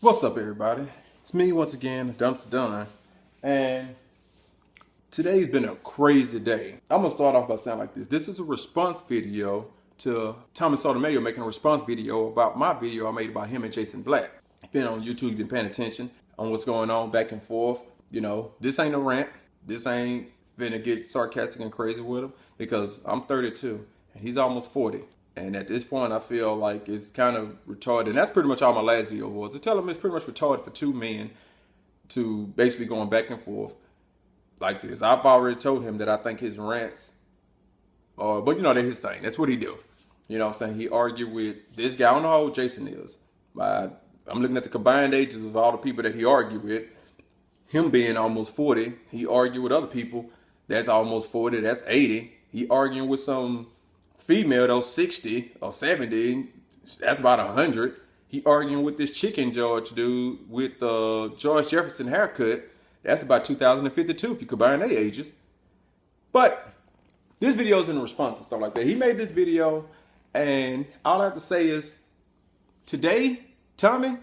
What's up, everybody? It's me once again, Dumpster Done, and today's been a crazy day. I'm gonna start off by saying like this. This is a response video to Thomas Sotomayor making a response video about my video I made about him and Jason Black. Been on YouTube, been paying attention on what's going on back and forth. You know, this ain't a rant. This ain't finna get sarcastic and crazy with him because I'm 32 and he's almost 40. And at this point, I feel like it's kind of retarded. And that's pretty much all my last video was. To tell him it's pretty much retarded for two men to basically going back and forth like this. I've already told him that I think his rants but you know, that's his thing. That's what he do. You know what I'm saying? He argued with this guy. I don't know how old Jason is. I'm looking at the combined ages of all the people that he argued with. Him being almost 40. He argued with other people that's almost 40. That's 80. He arguing with some female though 60 or 70, that's about 100. He arguing with this chicken George dude with George Jefferson haircut. That's about 2052 if you combine their ages. But this video is in response and stuff like that. He made this video, and all I have to say is, today, Tommy,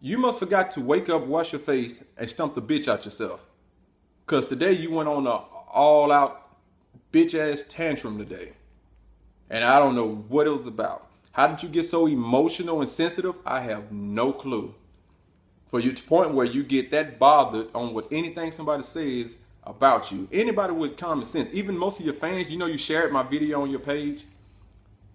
you must forgot to wake up, wash your face, and stump the bitch out yourself. Cause today you went on a all-out bitch ass tantrum today. And I don't know what it was about. How did you get so emotional and sensitive? I have no clue. For you to point where you get that bothered on what anything somebody says about you. Anybody with common sense, even most of your fans, you know, you shared my video on your page.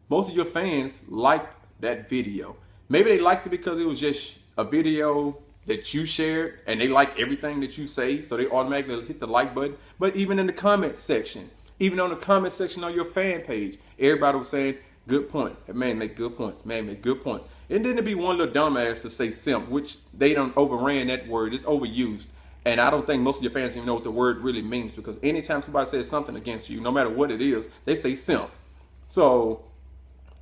Most of your fans liked that video. Maybe they liked it because it was just a video that you shared and they like everything that you say, so they automatically hit the like button. But even in the comment section, even on the comment section on your fan page, everybody was saying, good point. That man make good points. Man make good points. And then there'd be one little dumbass to say simp, which they done overran that word. It's overused. And I don't think most of your fans even know what the word really means, because anytime somebody says something against you, no matter what it is, they say simp. So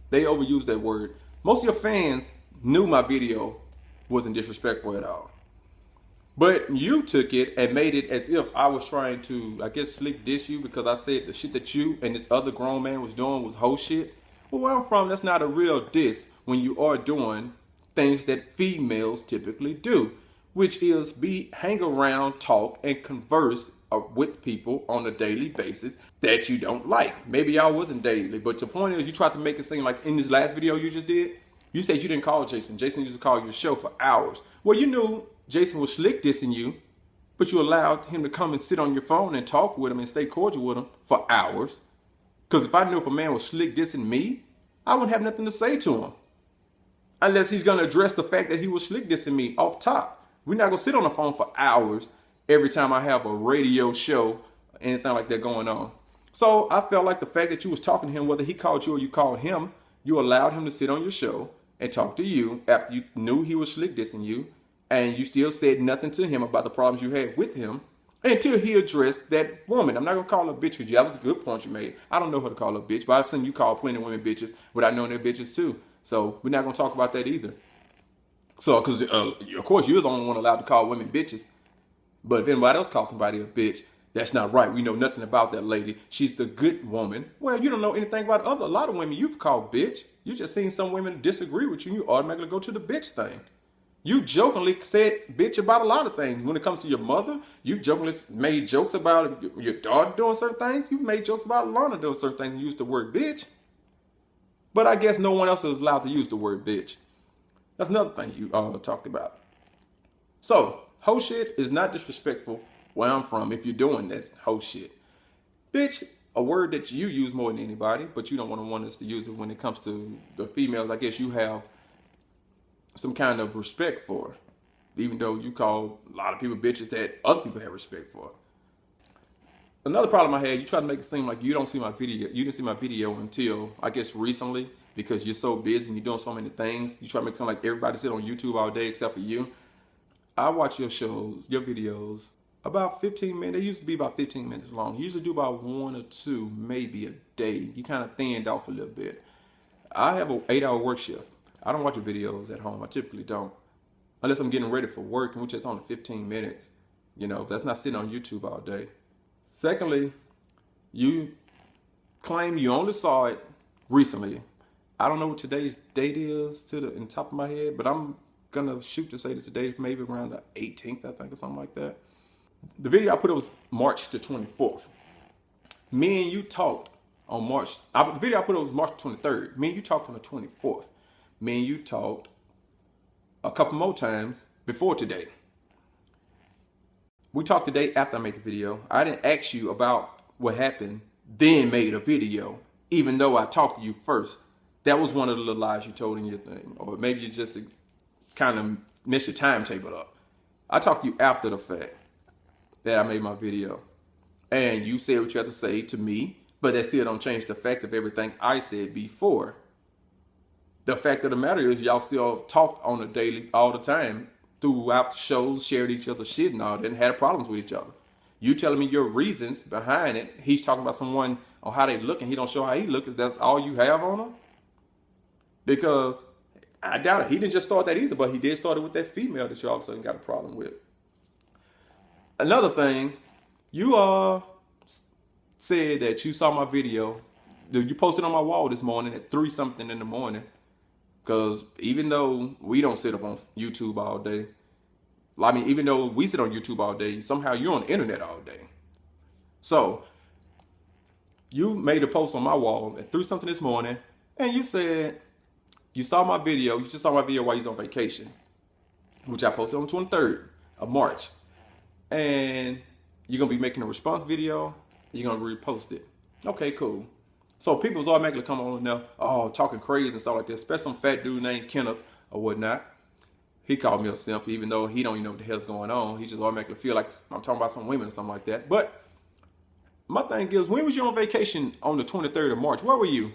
they overuse that word. Most of your fans knew my video wasn't disrespectful at all. But you took it and made it as if I was trying to, I guess, slick diss you because I said the shit that you and this other grown man was doing was whole shit. Well, where I'm from, that's not a real diss when you are doing things that females typically do, which is hang around, talk, and converse with people on a daily basis that you don't like. Maybe y'all wasn't daily, but the point is you tried to make it seem like in this last video you just did, you said you didn't call Jason. Jason used to call your show for hours. Well, you knew Jason was slick dissing you, but you allowed him to come and sit on your phone and talk with him and stay cordial with him for hours. Because if I knew if a man was slick dissing me, I wouldn't have nothing to say to him. Unless he's going to address the fact that he was slick dissing me off top. We're not going to sit on the phone for hours every time I have a radio show, anything like that going on. So I felt like the fact that you was talking to him, whether he called you or you called him, you allowed him to sit on your show and talk to you after you knew he was slick dissing you. And you still said nothing to him about the problems you had with him until he addressed that woman. I'm not going to call her a bitch because that was a good point you made. I don't know how to call her a bitch, but I've seen you call plenty of women bitches without knowing they're bitches too. So we're not going to talk about that either. So, because of course you're the only one allowed to call women bitches. But if anybody else calls somebody a bitch, that's not right. We know nothing about that lady. She's the good woman. Well, you don't know anything about a lot of women you've called bitch. You just seen some women disagree with you and you automatically go to the bitch thing. You jokingly said bitch about a lot of things. When it comes to your mother, you jokingly made jokes about your daughter doing certain things. You made jokes about Lana doing certain things and used the word bitch. But I guess no one else is allowed to use the word bitch. That's another thing you talked about. So, hoe shit is not disrespectful where I'm from if you're doing this hoe shit. Bitch, a word that you use more than anybody, but you don't want us to use it when it comes to the females. I guess you have some kind of respect for, even though you call a lot of people bitches that other people have respect for. Another problem I had, you try to make it seem like you don't see my video. You didn't see my video until, I guess, recently because you're so busy and you're doing so many things. You try to make it seem like everybody sit on YouTube all day except for you. I watch your shows, your videos, about 15 minutes. They used to be about 15 minutes long. You usually do about 1 or 2, maybe a day. You kind of thinned off a little bit. I have an 8-hour work shift. I don't watch your videos at home. I typically don't. Unless I'm getting ready for work, which is only 15 minutes. You know, that's not sitting on YouTube all day. Secondly, you claim you only saw it recently. I don't know what today's date is in the top of my head, but I'm gonna shoot to say that today maybe around the 18th, I think, or something like that. The video I put up was March the 24th. Me and you talked on the video I put up was March 23rd. Me and you talked on the 24th. Me and you talked a couple more times before today. We talked today after I made the video. I didn't ask you about what happened, then made a video, even though I talked to you first. That was one of the little lies you told in your thing. Or maybe you just kind of messed your timetable up. I talked to you after the fact that I made my video. And you said what you had to say to me, but that still don't change the fact of everything I said before. The fact of the matter is y'all still talk on a daily, all the time, throughout shows, shared each other's shit and all that, and had problems with each other. You telling me your reasons behind it. He's talking about someone on how they look and he don't show how he look. Is that all you have on him? Because I doubt it. He didn't just start that either, but he did start it with that female that you all of a sudden got a problem with. Another thing, you said that you saw my video. You posted on my wall this morning at 3 something in the morning. Because even though we don't sit up on YouTube all day, I mean, even though we sit on YouTube all day, somehow you're on the internet all day. So you made a post on my wall at 3 something this morning, and you said you saw my video. You just saw my video while you was on vacation, which I posted on the 23rd of March. And you're going to be making a response video. You're going to repost it. Okay, cool. So people was automatically coming on now, oh, talking crazy and stuff like that, especially some fat dude named Kenneth or whatnot. He called me a simp, even though he don't even know what the hell's going on. He just automatically feel like I'm talking about some women or something like that. But my thing is, when was you on vacation on the 23rd of March? Where were you?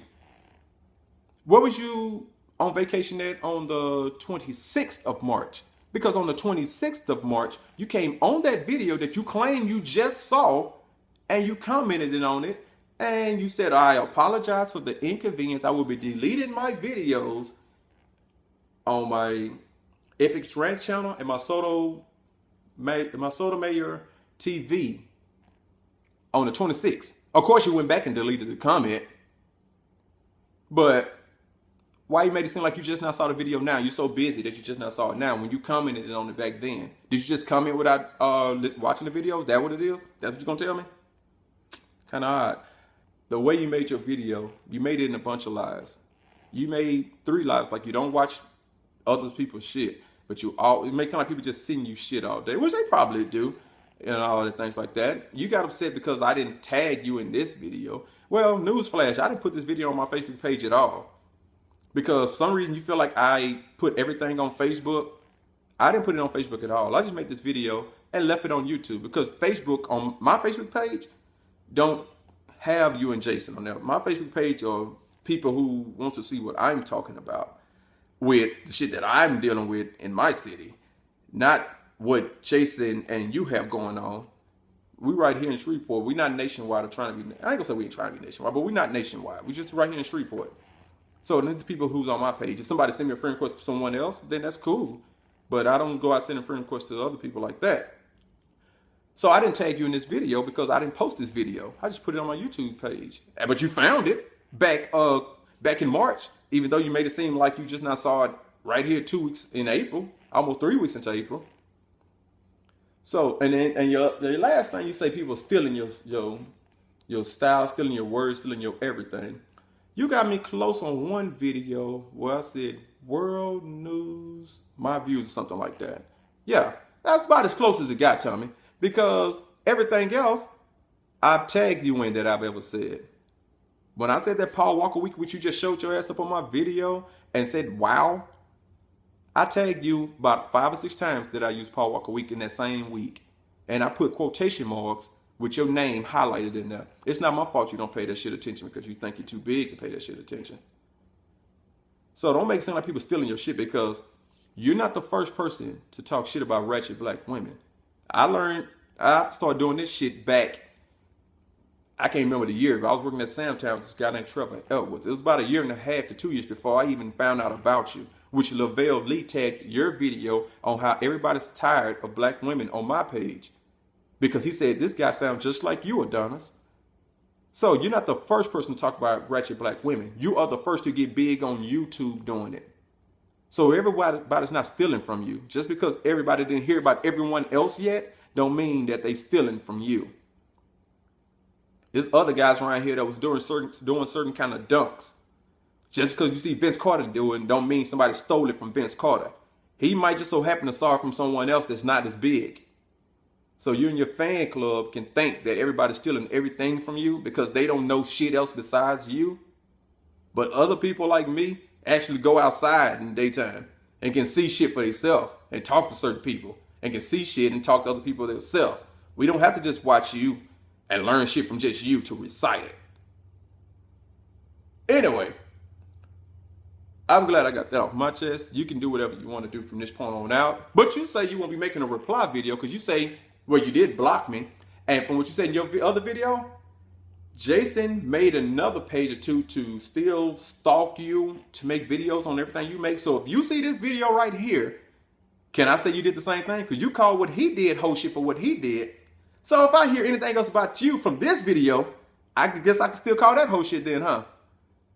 Where was you on vacation at on the 26th of March? Because on the 26th of March, you came on that video that you claim you just saw and you commented on it. And you said, I apologize for the inconvenience. I will be deleting my videos on my Epic's Ranch channel and my Soto Mayor TV on the 26th. Of course, you went back and deleted the comment. But why you made it seem like you just now saw the video now? You're so busy that you just now saw it now when you commented on it back then. Did you just comment without watching the video? Is that what it is? That's what you're going to tell me? Kind of odd. The way you made your video, you made it in a bunch of lies. You made 3 lies, like you don't watch other people's shit, but it makes it sound like people just send you shit all day, which they probably do, and all the things like that. You got upset because I didn't tag you in this video. Well, newsflash, I didn't put this video on my Facebook page at all. Because for some reason you feel like I put everything on Facebook. I didn't put it on Facebook at all. I just made this video and left it on YouTube because Facebook, on my Facebook page, don't have you and Jason on there. My Facebook page are people who want to see what I'm talking about with the shit that I'm dealing with in my city, not what Jason and you have going on. We right here in Shreveport. We're not nationwide or trying to be. I ain't gonna say we ain't trying to be nationwide, but we're not nationwide. We just right here in Shreveport. So then the people who's on my page, if somebody send me a friend request for someone else, then that's cool. But I don't go out sending friend requests to other people like that. So I didn't tag you in this video because I didn't post this video. I just put it on my YouTube page. But you found it back in March, even though you made it seem like you just now saw it right here 2 weeks in April, almost 3 weeks into April. So, and your last thing you say, people stealing your style, stealing your words, stealing your everything. You got me close on one video where I said world news, my views, or something like that. Yeah, that's about as close as it got, Tommy. Because everything else, I've tagged you in that I've ever said. When I said that Paul Walker week, which you just showed your ass up on my video and said, wow, I tagged you about 5 or 6 times that I used Paul Walker week in that same week. And I put quotation marks with your name highlighted in there. It's not my fault you don't pay that shit attention because you think you're too big to pay that shit attention. So don't make it sound like people stealing your shit because you're not the first person to talk shit about ratchet black women. I started doing this shit back, I can't remember the year, but I was working at Samtown with this guy named Trevor Edwards. It was about 1.5 years to 2 years before I even found out about you, which Lavelle Lee tagged your video on how everybody's tired of black women on my page. Because he said, this guy sounds just like you, Adonis. So you're not the first person to talk about ratchet black women. You are the first to get big on YouTube doing it. So everybody's not stealing from you. Just because everybody didn't hear about everyone else yet, don't mean that they stealing from you. There's other guys around here that was doing certain kind of dunks. Just because you see Vince Carter doing, don't mean somebody stole it from Vince Carter. He might just so happen to saw it from someone else that's not as big. So you and your fan club can think that everybody's stealing everything from you because they don't know shit else besides you. But other people like me actually go outside in the daytime and can see shit for themselves and talk to certain people and can see shit and talk to other people themselves. We don't have to just watch you and learn shit from just you to recite it. Anyway, I'm glad I got that off my chest. You can do whatever you want to do from this point on out. But you say you won't be making a reply video because you say, well, you did block me. And from what you said in your other video, Jason made another page or two to still stalk you, to make videos on everything you make. So if you see this video right here, can I say you did the same thing? Because you called what he did whole shit for what he did. So if I hear anything else about you from this video, I guess I can still call that whole shit then, huh?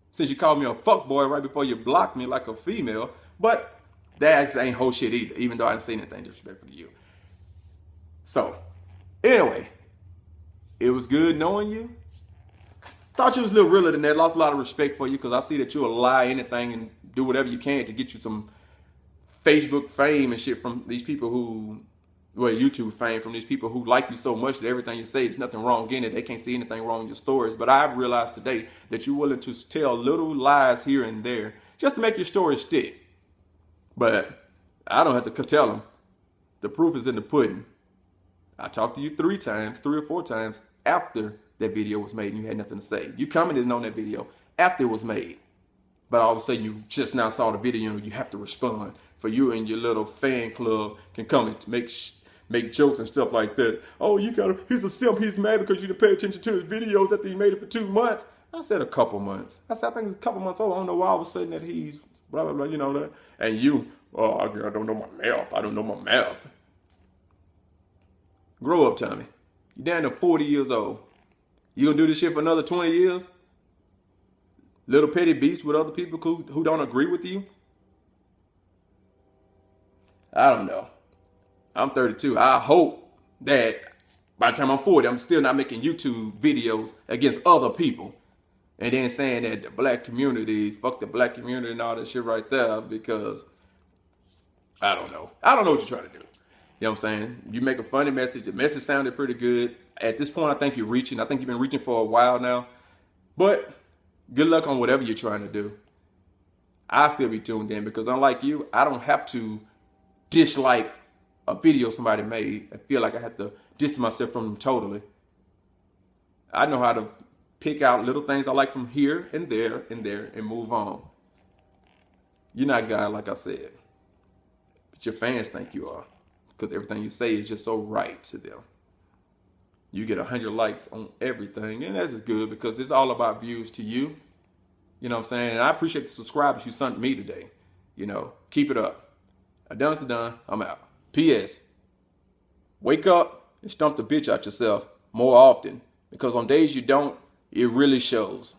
Since you called me a fuckboy right before you blocked me like a female. But that actually ain't whole shit either, even though I didn't say anything disrespectful to you. So, anyway, it was good knowing you. Thought you was a little realer than that. Lost a lot of respect for you because I see that you'll lie anything and do whatever you can to get you some Facebook fame and shit from these people who, well, YouTube fame from these people who like you so much that everything you say is nothing wrong in it. They can't see anything wrong in your stories. But I've realized today that you're willing to tell little lies here and there just to make your story stick. But I don't have to tell them. The proof is in the pudding. I talked to you 3 or 4 times after that video was made and you had nothing to say. You commented on that video after it was made. But all of a sudden you just now saw the video and you have to respond. For you and your little fan club can come and make jokes and stuff like that. Oh, he's a simp, he's mad because you didn't pay attention to his videos after he made it for 2 months. I said a couple months. I said, I think it's a couple months old. I don't know why I was saying that he's blah, blah, blah, you know that. And you, oh, I don't know my math. I don't know my math. Grow up, Tommy. You're down to 40 years old. You gonna do this shit for another 20 years? Little petty beefs with other people who don't agree with you? I don't know. I'm 32. I hope that by the time I'm 40, I'm still not making YouTube videos against other people. And then saying that the black community, fuck the black community and all that shit right there because I don't know. I don't know what you're trying to do. You know what I'm saying? You make a funny message. The message sounded pretty good. At this point, I think you're reaching. I think you've been reaching for a while now. But good luck on whatever you're trying to do. I'll still be tuned in because unlike you, I don't have to dislike a video somebody made and feel like I have to distance myself from them totally. I know how to pick out little things I like from here and there and move on. You're not God, like I said. But your fans think you are. Because everything you say is just so right to them. You get 100 likes on everything, and that's good because it's all about views to you. You know what I'm saying? And I appreciate the subscribers you sent me today. You know, keep it up. Done. I'm out. P.S. Wake up and stump the bitch out yourself more often because on days you don't, it really shows.